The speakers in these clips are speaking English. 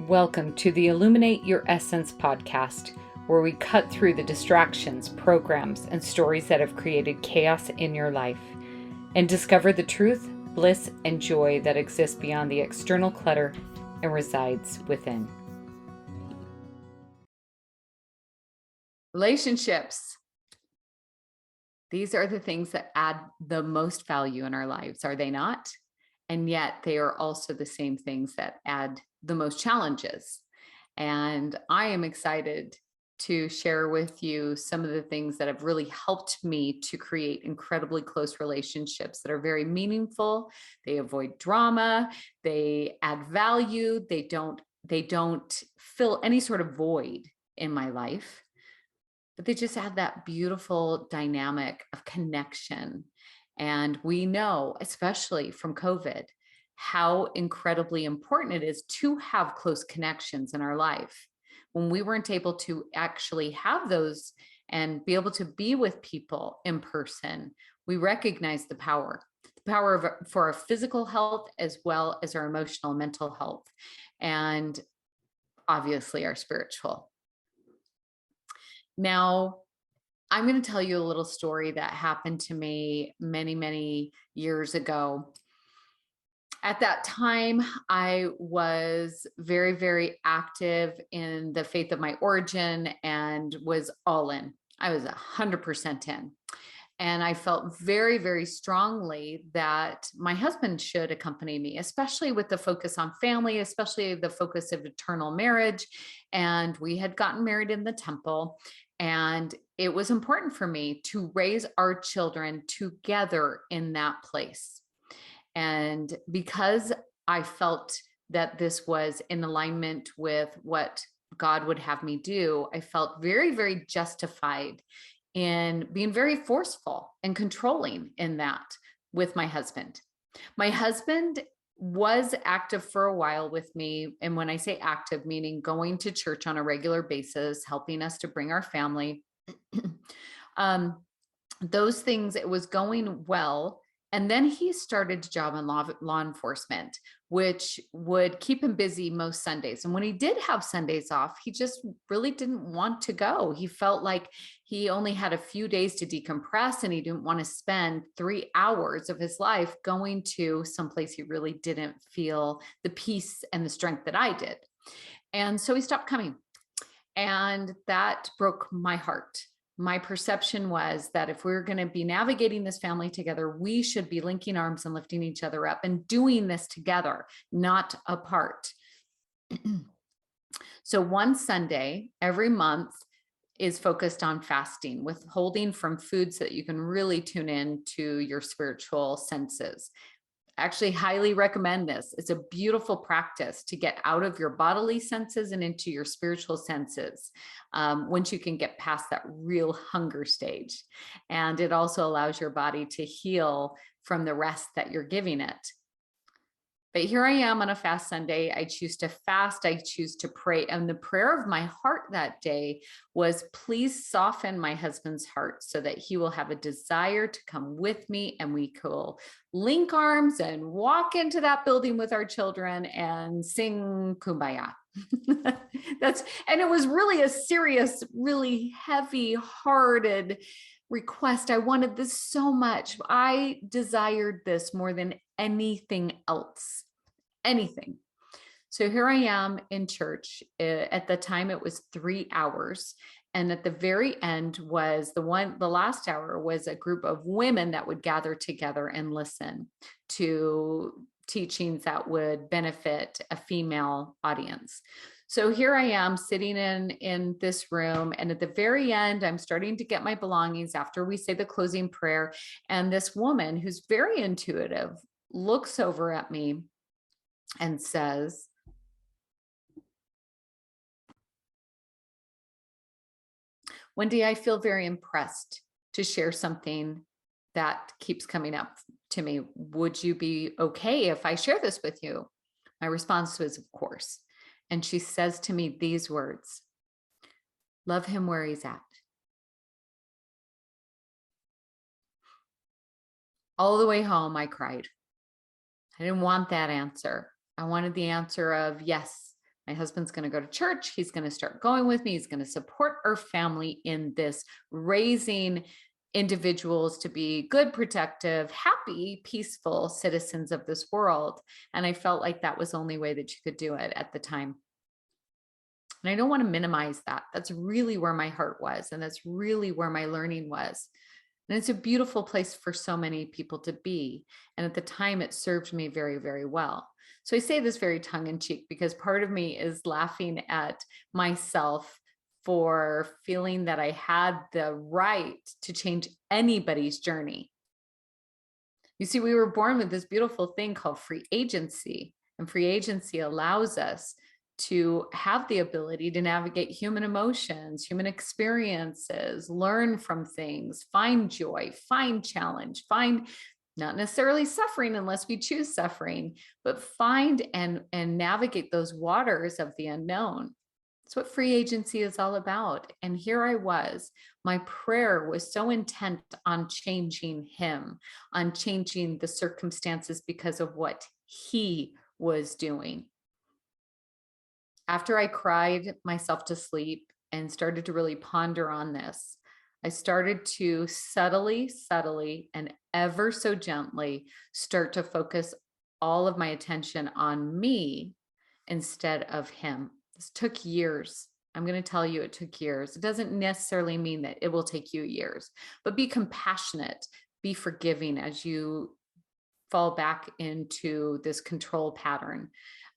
Welcome to the Illuminate Your Essence podcast, where we cut through the distractions, programs, and stories that have created chaos in your life and discover the truth, bliss, and joy that exists beyond the external clutter and resides within. Relationships. These are the things that add the most value in our lives, are they not? And yet they are also the same things that add the most challenges. And I am excited to share with you some of the things that have really helped me to create incredibly close relationships that are very meaningful. They avoid drama, they add value, they don't fill any sort of void in my life, but they just add that beautiful dynamic of connection. And we know, especially from COVID, how incredibly important it is to have close connections in our life. When we weren't able to actually have those and be able to be with people in person, we recognize the power for our physical health as well as our emotional, mental health, and obviously our spiritual. Now, I'm going to tell you a little story that happened to me many, many years ago. At that time, I was very, very active in the faith of my origin and was all in. I was 100% in. And I felt very, very strongly that my husband should accompany me, especially with the focus on family, especially the focus of eternal marriage. And we had gotten married in the temple. And it was important for me to raise our children together in that place. And because I felt that this was in alignment with what God would have me do, I felt very, very justified in being very forceful and controlling in that with my husband. My husband was active for a while with me. And when I say active, meaning going to church on a regular basis, helping us to bring our family. Those things, it was going well. And then he started a job in law enforcement, which would keep him busy most Sundays. And when he did have Sundays off, he just really didn't want to go. He felt like he only had a few days to decompress, and he didn't want to spend 3 hours of his life going to someplace he really didn't feel the peace and the strength that I did. And so he stopped coming. And that broke my heart. My perception was that if we're going to be navigating this family together, we should be linking arms and lifting each other up and doing this together, not apart. So one Sunday every month is focused on fasting, withholding from foods that you can really tune in to your spiritual senses. Actually highly recommend this. It's a beautiful practice to get out of your bodily senses and into your spiritual senses once you can get past that real hunger stage. And it also allows your body to heal from the rest that you're giving it. But here I am on a fast Sunday. I choose to fast. I choose to pray. And the prayer of my heart that day was, please soften my husband's heart so that he will have a desire to come with me, and we could link arms and walk into that building with our children and sing Kumbaya. And it was really a serious, really heavy hearted request. I wanted this so much. I desired this more than anything else, anything. So here I am in church. At the time, it was 3 hours. And at the very end was the last hour was a group of women that would gather together and listen to teachings that would benefit a female audience. So here I am sitting in this room. And at the very end, I'm starting to get my belongings after we say the closing prayer. And this woman, who's very intuitive, looks over at me and says, Wendy, I feel very impressed to share something that keeps coming up to me. Would you be okay if I share this with you? My response was, of course. And she says to me these words, love him where he's at. All the way home, I cried. I didn't want that answer. I wanted the answer of, yes, My husband's going to go to church. He's going to start going with me. He's going to support our family in this raising individuals to be good, protective, happy, peaceful citizens of this world. And I felt like that was the only way that you could do it at the time. And I don't want to minimize that. That's really where my heart was. And that's really where my learning was. And it's a beautiful place for so many people to be. And at the time, it served me very, very well. So I say this very tongue in cheek because part of me is laughing at myself for feeling that I had the right to change anybody's journey. You see, we were born with this beautiful thing called free agency, and free agency allows us to have the ability to navigate human emotions, human experiences, learn from things, find joy, find challenge, find not necessarily suffering unless we choose suffering, but find and navigate those waters of the unknown. That's what free agency is all about. And here I was, my prayer was so intent on changing him, on changing the circumstances because of what he was doing. After I cried myself to sleep and started to really ponder on this, I started to subtly, and ever so gently start to focus all of my attention on me instead of him. This took years. I'm going to tell you it took years. It doesn't necessarily mean that it will take you years, but be compassionate, be forgiving as you fall back into this control pattern.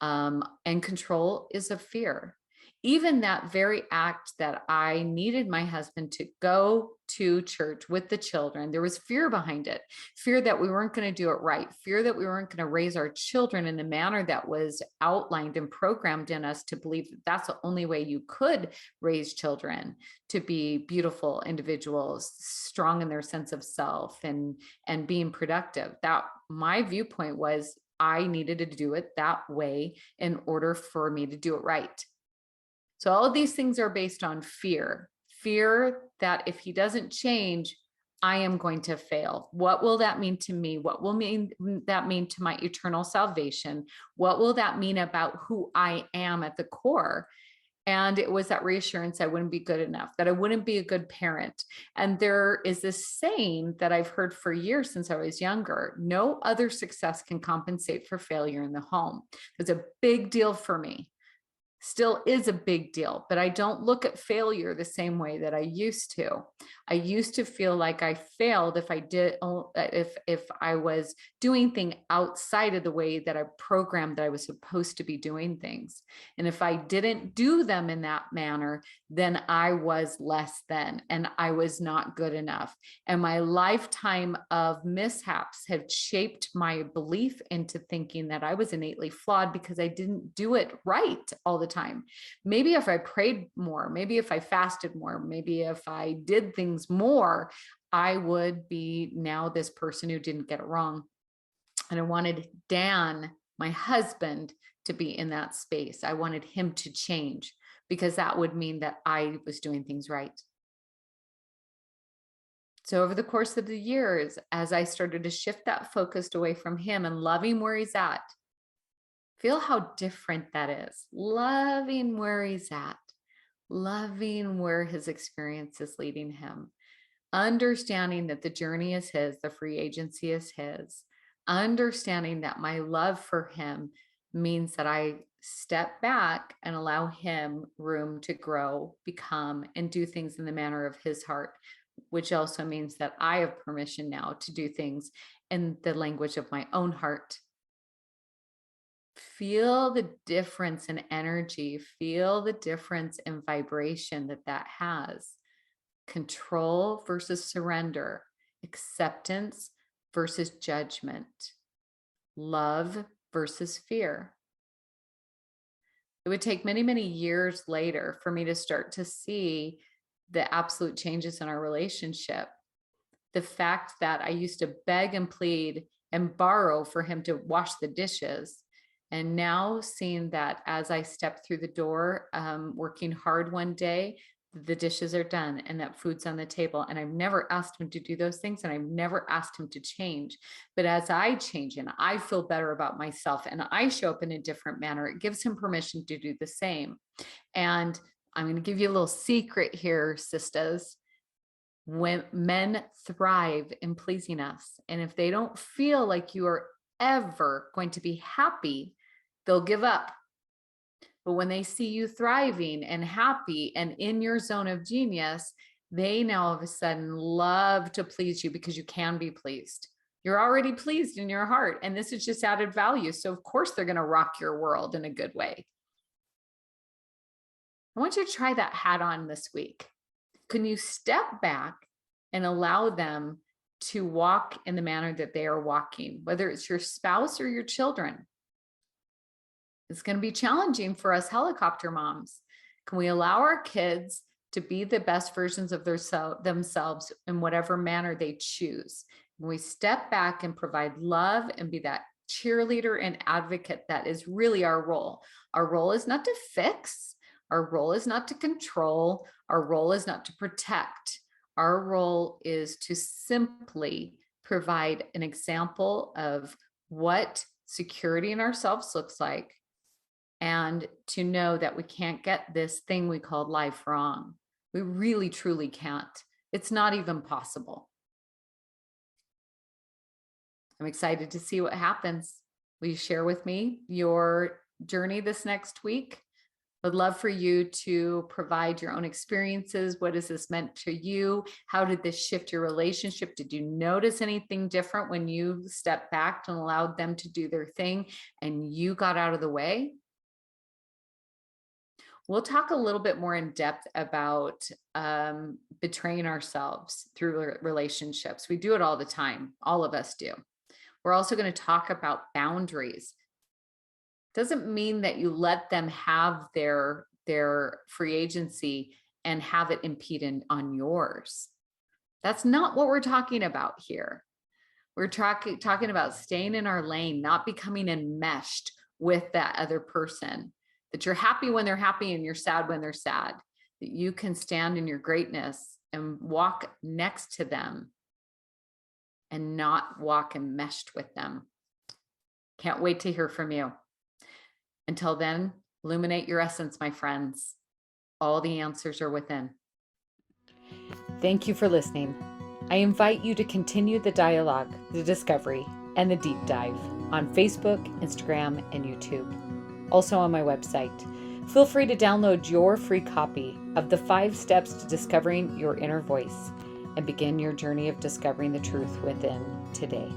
And control is a fear. Even that very act that I needed my husband to go to church with the children, there was fear behind it. Fear that we weren't going to do it right. Fear that we weren't going to raise our children in the manner that was outlined and programmed in us to believe that that's the only way you could raise children to be beautiful individuals, strong in their sense of self and being productive. That my viewpoint was I needed to do it that way in order for me to do it right. So all of these things are based on fear that if he doesn't change, I am going to fail. What will that mean to me? What will that mean to my eternal salvation? What will that mean about who I am at the core? And it was that reassurance I wouldn't be good enough, that I wouldn't be a good parent. And there is this saying that I've heard for years since I was younger: no other success can compensate for failure in the home. It's a big deal for me. Still is a big deal, but I don't look at failure the same way that I used to. I used to feel like I failed if I was doing things outside of the way that I programmed that I was supposed to be doing things. And if I didn't do them in that manner, then I was less than, and I was not good enough. And my lifetime of mishaps have shaped my belief into thinking that I was innately flawed because I didn't do it right all the time. Maybe if I prayed more, maybe if I fasted more, maybe if I did things more, I would be now this person who didn't get it wrong. And I wanted Dan, my husband, to be in that space. I wanted him to change because that would mean that I was doing things right. So over the course of the years, as I started to shift that focus away from him and loving where he's at, feel how different that is. Loving where he's at, loving where his experience is leading him, understanding that the journey is his, the free agency is his, understanding that my love for him means that I step back and allow him room to grow, become, and do things in the manner of his heart, which also means that I have permission now to do things in the language of my own heart. Feel the difference in energy, feel the difference in vibration that has. Control versus surrender, acceptance versus judgment, love versus fear. It would take many, many years later for me to start to see the absolute changes in our relationship. The fact that I used to beg and plead and borrow for him to wash the dishes. And now seeing that as I step through the door, working hard one day, the dishes are done and that food's on the table. And I've never asked him to do those things, and I've never asked him to change. But as I change and I feel better about myself and I show up in a different manner, it gives him permission to do the same. And I'm going to give you a little secret here, sisters. When men thrive in pleasing us, and if they don't feel like you are ever going to be happy, they'll give up. But when they see you thriving and happy and in your zone of genius, they now all of a sudden love to please you because you can be pleased. You're already pleased in your heart, and this is just added value. So of course they're going to rock your world in a good way. I want you to try that hat on this week. Can you step back and allow them to walk in the manner that they are walking, whether it's your spouse or your children? It's going to be challenging for us helicopter moms. Can we allow our kids to be the best versions of themselves in whatever manner they choose? When we step back and provide love and be that cheerleader and advocate, that is really our role. Our role is not to fix. Our role is not to control. Our role is not to protect. Our role is to simply provide an example of what security in ourselves looks like, and to know that we can't get this thing we call life wrong. We really, truly can't. It's not even possible. I'm excited to see what happens. Will you share with me your journey this next week? I'd love for you to provide your own experiences. What has this meant to you? How did this shift your relationship? Did you notice anything different when you stepped back and allowed them to do their thing and you got out of the way? We'll talk a little bit more in depth about betraying ourselves through relationships. We do it all the time. All of us do. We're also going to talk about boundaries. Doesn't mean that you let them have their free agency and have it impede on yours. That's not what we're talking about here. We're talking about staying in our lane, not becoming enmeshed with that other person. That you're happy when they're happy and you're sad when they're sad. That you can stand in your greatness and walk next to them and not walk enmeshed with them. Can't wait to hear from you. Until then, illuminate your essence, my friends. All the answers are within. Thank you for listening. I invite you to continue the dialogue, the discovery, and the deep dive on Facebook, Instagram, and YouTube. Also on my website. Feel free to download your free copy of the 5 steps to discovering your inner voice and begin your journey of discovering the truth within today.